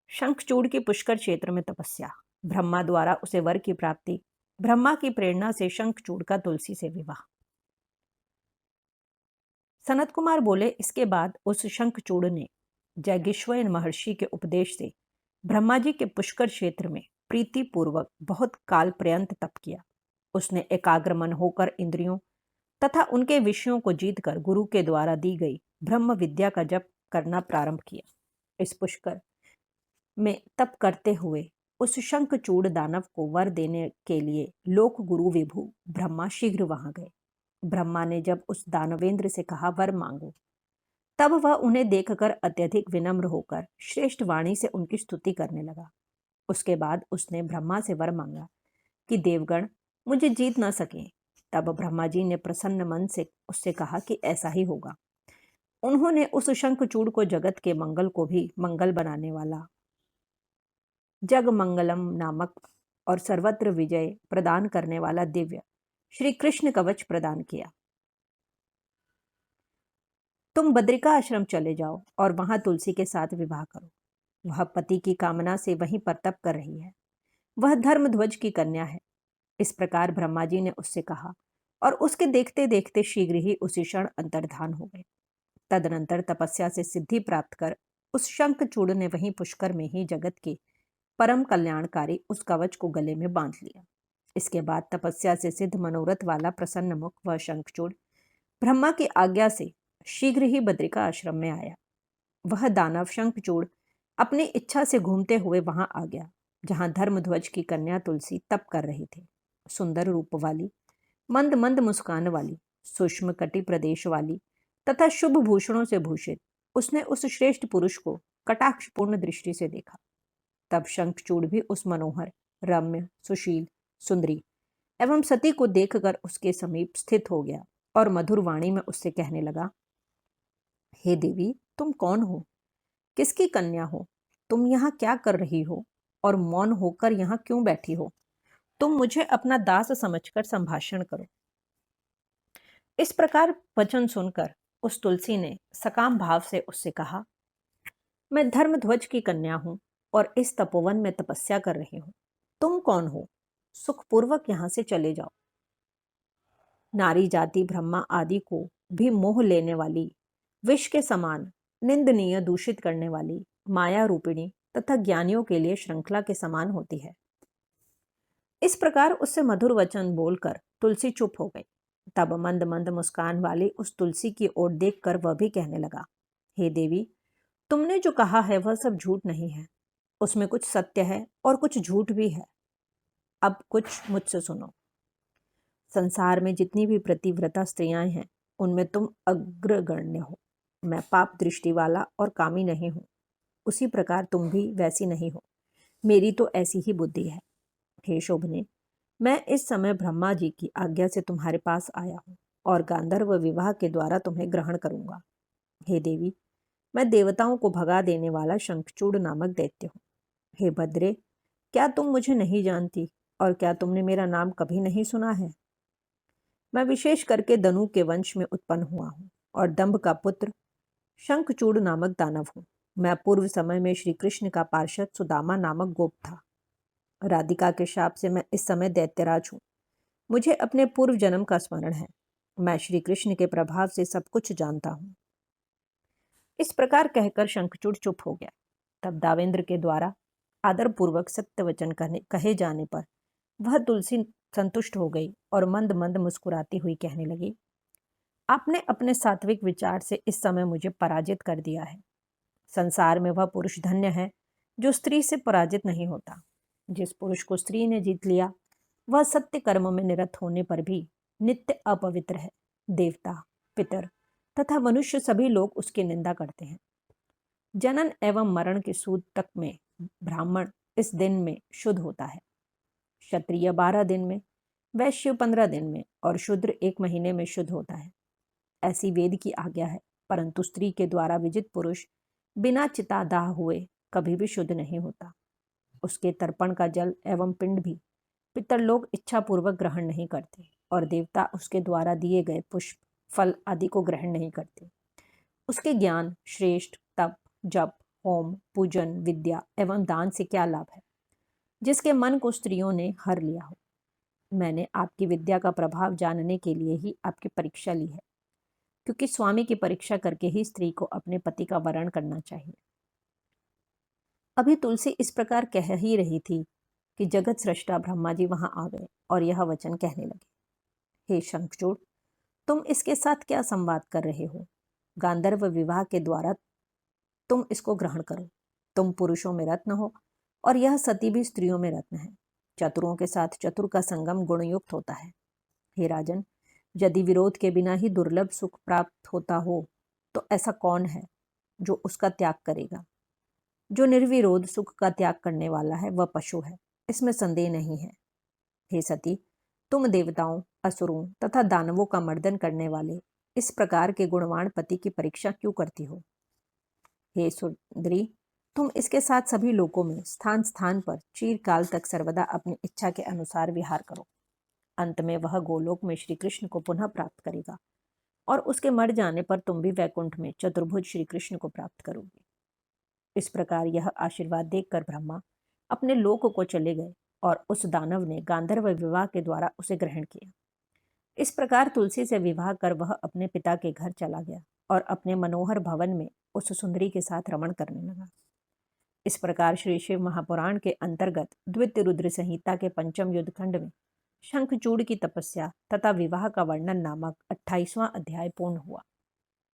शंखचूड़ की पुष्कर क्षेत्र में तपस्या, ब्रह्मा द्वारा उसे वर की प्राप्ति, ब्रह्मा की प्रेरणा से शंखचूड़ का तुलसी से विवाह। सनत कुमार बोले, इसके बाद उस शंखचूड़ ने जैगिश्वर महर्षि के उपदेश से ब्रह्मा जी के पुष्कर क्षेत्र में प्रीति पूर्वक बहुत काल पर्यंत तप किया। उसने एकाग्र मन होकर इंद्रियों तथा उनके विषयों को जीतकर गुरु के द्वारा दी गई ब्रह्म विद्या का जप करना प्रारंभ किया। इस पुष्कर में तप करते हुए उस शंखचूड़ दानव को वर देने के लिए लोक गुरु विभु ब्रह्मा शीघ्र वहां गए। ब्रह्मा ने जब उस दानवेंद्र से कहा वर मांगो, तब वह उन्हें देखकर अत्यधिक विनम्र होकर श्रेष्ठ वाणी से उनकी स्तुति करने लगा। उसके बाद उसने ब्रह्मा से वर मांगा कि देवगण मुझे जीत न सके। तब ब्रह्मा जी ने प्रसन्न मन से उससे कहा कि ऐसा ही होगा। उन्होंने उस शंखचूड़ को जगत के मंगल को भी मंगल बनाने वाला जग मंगलम नामक और सर्वत्र विजय प्रदान करने वाला दिव्य श्री कृष्ण कवच प्रदान किया। तुम बद्रिका आश्रम चले जाओ और वहां तुलसी के साथ विवाह करो। वह पति की कामना से वहीं पर तप कर रही है। वह धर्मध्वज की कन्या है। इस प्रकार ब्रह्मा जी ने उससे कहा और उसके देखते देखते शीघ्र ही उसी क्षण अंतर्धान हो गए। तदनंतर तपस्या से सिद्धि प्राप्त कर उस शंखचूड़ ने वहीं पुष्कर में ही जगत के परम कल्याणकारी उस कवच को गले में बांध लिया। इसके बाद तपस्या से सिद्ध मनोरथ वाला प्रसन्न मुख वह शंखचूड़ ब्रह्मा की आज्ञा से शीघ्र ही बद्रिका आश्रम में आया। वह दानव शंखचूड़ अपनी इच्छा से घूमते हुए वहां आ गया जहां धर्मध्वज की कन्या तुलसी तप कर रही थी। सुंदर रूप वाली, मंद मंद मुस्कान वाली, सूक्ष्म कटि प्रदेश वाली तथा शुभ भूषणों से भूषित उसने उस श्रेष्ठ पुरुष को कटाक्षपूर्ण दृष्टि से देखा। तब शंखचूड़ भी उस मनोहर, रम्य, सुशील, सुंदरी एवं सती को देखकर उसके समीप स्थित हो गया और मधुर वाणी में उससे कहने लगा, हे देवी, तुम कौन हो? किसकी कन्या हो? तुम यहाँ क्या कर रही हो और मौन होकर यहाँ क्यों बैठी हो? तुम मुझे अपना दास समझकर संभाषण करो। इस प्रकार वचन सुनकर उस तुलसी ने सकाम भाव से उससे कहा, मैं धर्मध्वज की कन्या हूं और इस तपोवन में तपस्या कर रही हूं। तुम कौन हो? सुखपूर्वक यहां से चले जाओ। नारी जाति ब्रह्मा आदि को भी मोह लेने वाली, विष के समान निंदनीय दूषित करने वाली, माया रूपिणी तथा ज्ञानियों के लिए श्रृंखला के समान होती है। इस प्रकार उससे मधुर वचन बोलकर तुलसी चुप हो गई। तब मंद मंद मुस्कान वाली उस तुलसी की ओर देखकर वह भी कहने लगा, हे देवी, तुमने जो कहा है वह सब झूठ नहीं है। उसमें कुछ सत्य है और कुछ झूठ भी है। अब कुछ मुझसे सुनो। संसार में जितनी भी प्रतिव्रता स्त्रियां हैं उनमें तुम अग्रगण्य हो। मैं पाप दृष्टि वाला और कामी नहीं हूं। उसी प्रकार तुम भी वैसी नहीं हो। मेरी तो ऐसी ही बुद्धि है। हे शोभने, मैं इस समय ब्रह्मा जी की आज्ञा से तुम्हारे पास आया हूं और गांधर्व विवाह के द्वारा तुम्हें ग्रहण करूंगा। हे देवी, मैं देवताओं को भगा देने वाला शंखचूड़ नामक दैत्य हूं। हे भद्रे, क्या तुम मुझे नहीं जानती और क्या तुमने मेरा नाम कभी नहीं सुना है? मैं विशेष करके दनु के वंश में उत्पन्न हुआ हूँ और दंभ का पुत्र शंखचूड़ नामक दानव हूँ। मैं पूर्व समय में श्री कृष्ण का पार्षद सुदामा नामक गोप था। राधिका के शाप से मैं इस समय दैत्यराज हूँ। मुझे अपने पूर्व जन्म का स्मरण है। मैं श्री कृष्ण के प्रभाव से सब कुछ जानता हूँ। इस प्रकार कहकर शंखचूड़ चुप हो गया। तब दावेंद्र के द्वारा आदर पूर्वक सत्य वचन कहे जाने पर वह तुलसी संतुष्ट हो गई और मंद मंद मुस्कुराती हुई कहने लगी, आपने अपने सात्विक विचार से इस समय मुझे पराजित कर दिया है। संसार में वह पुरुष धन्य है जो स्त्री से पराजित नहीं होता। जिस पुरुष को स्त्री ने जीत लिया वह सत्य कर्म में निरत होने पर भी नित्य अपवित्र है। देवता, पितर तथा मनुष्य सभी लोग उसकी निंदा करते हैं। जनन एवं मरण के सूद तक में ब्राह्मण इस दिन में शुद्ध होता है, क्षत्रिय 12 दिन में, वैश्य 15 दिन में और शूद्र 1 महीने में शुद्ध होता है। ऐसी वेद की आज्ञा है। परंतु स्त्री के द्वारा विजित पुरुष बिना चिता दाह हुए कभी भी शुद्ध नहीं होता। उसके तर्पण का जल एवं पिंड भी पितर लोग इच्छा पूर्वक ग्रहण नहीं करते और देवता उसके द्वारा दिए गए पुष्प, फल आदि को ग्रहण नहीं करते। उसके ज्ञान, श्रेष्ठ तप, जप होम, पूजन, विद्या एवं दान से क्या लाभ है, जिसके मन को स्त्रियों ने हर लिया हो। मैंने आपकी विद्या का प्रभाव जानने के लिए ही आपकी परीक्षा ली है, क्योंकि स्वामी की परीक्षा करके ही स्त्री को अपने पति का वरण करना चाहिए। अभी तुलसी इस प्रकार कह ही रही थी कि जगत सृष्टा ब्रह्मा जी वहां आ गए और यह वचन कहने लगे। हे शंखचूड़, तुम इसके साथ क्या संवाद कर रहे हो? गांधर्व विवाह के द्वारा तुम इसको ग्रहण करो। तुम पुरुषों में रत्न हो और यह सती भी स्त्रियों में रत्न है। चतुरों के साथ चतुर का संगम गुणयुक्त होता है। हे राजन, यदि विरोध के बिना ही दुर्लभ सुख प्राप्त होता हो तो ऐसा कौन है जो उसका त्याग करेगा? जो निर्विरोध सुख का त्याग करने वाला है वह पशु है, इसमें संदेह नहीं है। हे सती, तुम देवताओं, असुरों तथा दानवों का मर्दन करने वाले इस प्रकार के गुणवान पति की परीक्षा क्यों करती हो? हे सुंदरी, तुम इसके साथ सभी लोकों में स्थान स्थान पर चिरकाल तक सर्वदा अपनी इच्छा के अनुसार विहार करो। अंत में वह गोलोक में श्री कृष्ण को पुनः प्राप्त करेगा और उसके मर जाने पर तुम भी वैकुंठ में चतुर्भुज श्री कृष्ण को प्राप्त करोगे। इस प्रकार यह आशीर्वाद देखकर ब्रह्मा अपने लोक को चले गए और उस दानव ने गांधर्व विवाह के द्वारा उसे ग्रहण किया। इस प्रकार तुलसी से विवाह कर वह अपने पिता के घर चला गया और अपने मनोहर भवन में उस सुंदरी के साथ रमण करने लगा। इस प्रकार श्री शिव महापुराण के अंतर्गत द्वितीय रुद्र संहिता के पंचम युद्ध खंड में शंखचूड़ की तपस्या तथा विवाह का वर्णन नामक 28वां अध्याय पूर्ण हुआ।